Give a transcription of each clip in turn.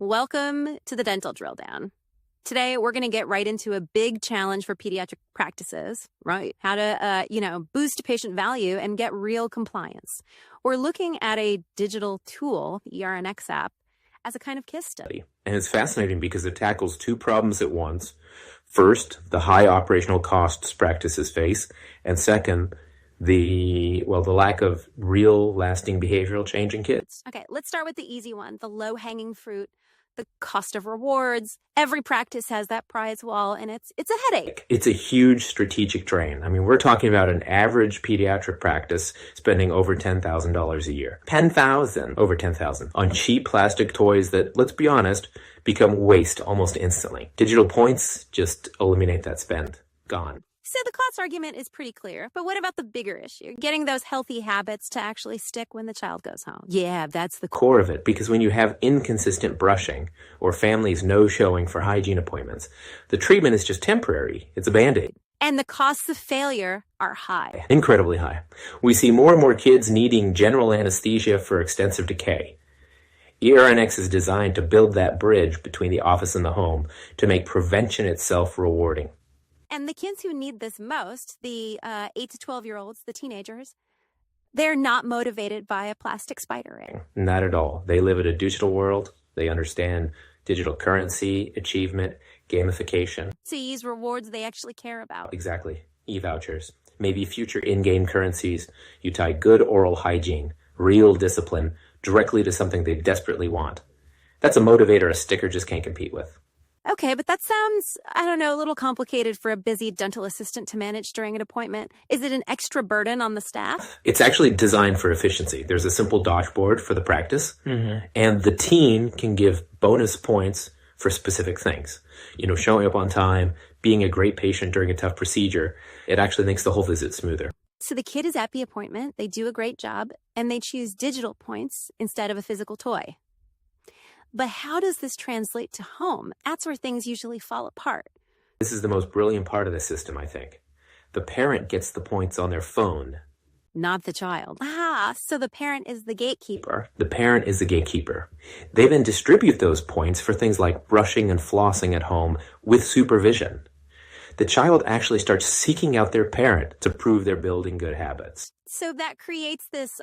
Welcome to the Dental Drilldown. Today, we're going to get right into a big challenge for pediatric practices, right? How to, boost patient value and get real compliance. We're looking at a digital tool, the ERNX app, as a kind of case study. And it's fascinating because it tackles two problems at once. First, the high operational costs practices face, and second, the lack of real lasting behavioral change in kids. Okay, let's start with the easy one, the low-hanging fruit, the cost of rewards. Every practice has that prize wall, and it's a headache. It's a huge strategic drain. I mean, we're talking about an average pediatric practice spending over $10,000 a year. Over 10,000 on cheap plastic toys that, let's be honest, become waste almost instantly. Digital points just eliminate that spend. Gone. So the cost argument is pretty clear, but what about the bigger issue? Getting those healthy habits to actually stick when the child goes home. Yeah, that's the core of it, because when you have inconsistent brushing or families no-showing for hygiene appointments, the treatment is just temporary. It's a Band-Aid. And the costs of failure are high. Incredibly high. We see more and more kids needing general anesthesia for extensive decay. ERNX is designed to build that bridge between the office and the home to make prevention itself rewarding. And the kids who need this most, the 8 to 12-year-olds, the teenagers, they're not motivated by a plastic spider ring. Not at all. They live in a digital world. They understand digital currency, achievement, gamification. So you use rewards they actually care about. Exactly. E-vouchers. Maybe future in-game currencies. You tie good oral hygiene, real discipline, directly to something they desperately want. That's a motivator a sticker just can't compete with. Okay, but that sounds, a little complicated for a busy dental assistant to manage during an appointment. Is it an extra burden on the staff? It's actually designed for efficiency. There's a simple dashboard for the practice, and the team can give bonus points for specific things. Showing up on time, being a great patient during a tough procedure. It actually makes the whole visit smoother. So the kid is at the appointment, they do a great job, and they choose digital points instead of a physical toy. But how does this translate to home? That's where things usually fall apart. This is the most brilliant part of the system, I think. The parent gets the points on their phone. Not the child. So the parent is the gatekeeper. The parent is the gatekeeper. They then distribute those points for things like brushing and flossing at home with supervision. The child actually starts seeking out their parent to prove they're building good habits. So that creates this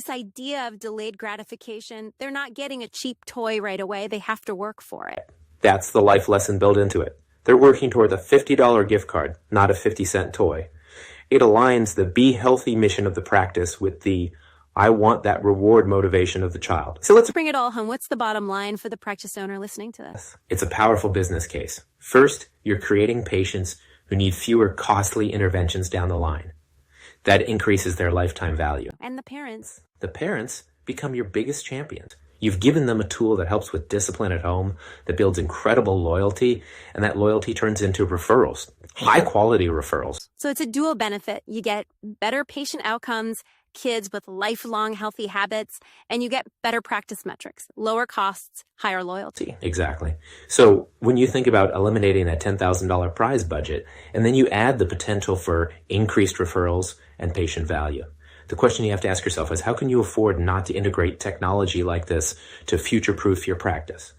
idea of delayed gratification. They're not getting a cheap toy right away. They have to work for it. That's the life lesson built into it. They're working toward a $50 gift card, not a 50-cent toy. It aligns the be healthy mission of the practice with the I want that reward motivation of the child. So let's bring it all home. What's the bottom line for the practice owner listening to this? It's a powerful business case. First, you're creating patients who need fewer costly interventions down the line. That increases their lifetime value. And the parents? The parents become your biggest champions. You've given them a tool that helps with discipline at home, that builds incredible loyalty, and that loyalty turns into referrals, high-quality referrals. So it's a dual benefit. You get better patient outcomes, kids with lifelong healthy habits, and you get better practice metrics, lower costs, higher loyalty. Exactly. So when you think about eliminating that $10,000 prize budget, and then you add the potential for increased referrals and patient value, the question you have to ask yourself is, how can you afford not to integrate technology like this to future-proof your practice?